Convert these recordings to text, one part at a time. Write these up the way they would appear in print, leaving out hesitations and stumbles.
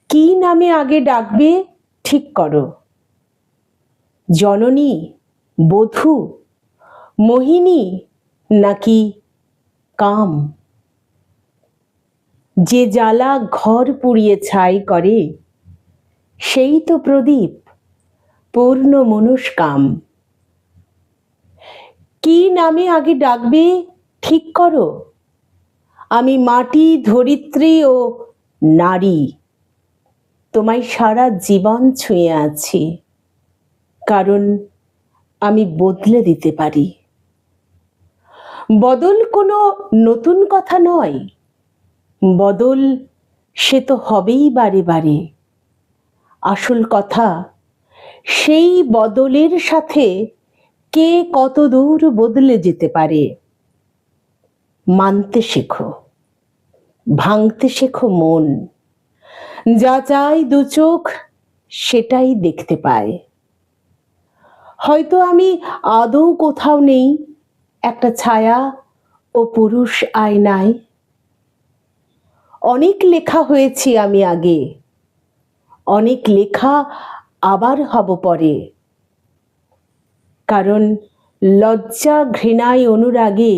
কি নামে আগে ডাকবে ঠিক করো, জননী, বধূ, মোহিনী নাকি কাম? যে জ্বালা ঘর পুড়িয়ে ছাই করে, সেই তো প্রদীপ পূর্ণ মনস্কাম। কি নামে আগে ডাকবে ঠিক করো, আমি মাটি, ধরিত্রী ও নারী। তোমায় সারা জীবন ছুঁয়ে আছি, কারণ আমি বদলে দিতে পারি। বদল কোনো নতুন কথা নয়, বদল সে তো হবেই বারে বারে। আসল কথা, সেই বদলের সাথে কে কত দূর বদলে যেতে পারে। মানতে শেখো, ভাঙতে শেখো মন, যা চাই দু চোখ সেটাই দেখতে পায়। হয়তো আমি আদৌ কোথাও নেই, একটা ছায়া ও পুরুষ আয়নায়। অনেক লেখা হয়েছি আমি আগে, অনেক লেখা আবার হব পরে। কারণ লজ্জা, ঘৃণায়, অনুরাগে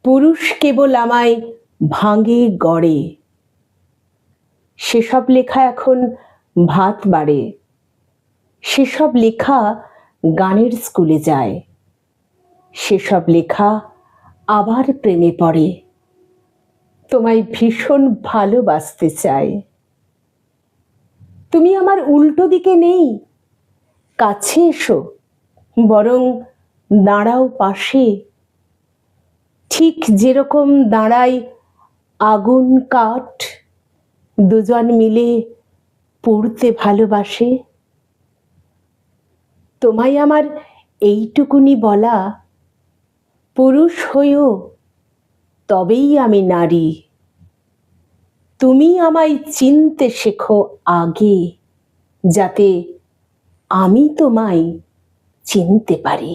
পুরুষ কেবল আমায় ভাঙে, গড়ে। সেসব লেখা এখন ভাত বাড়ে, সেসব লেখা গানের স্কুলে যায়, সেসব লেখা আবার প্রেমে পড়ে। তোমায় ভীষণ ভালোবাসতে চাই। তুমি আমার উল্টো দিকে নেই, কাছে এসো, বরং দাঁড়াও পাশে। ঠিক যেরকম দাঁড়াই আগুন কাঠ, দুজন মিলে পুড়তে ভালোবাসে। তোমায় আমার এইটুকুনি বলা, পুরুষ হইও তবেই আমি নারী। তুমি আমায় চিনতে শেখো আগে, যাতে আমি তোমায় চিনতে পারি।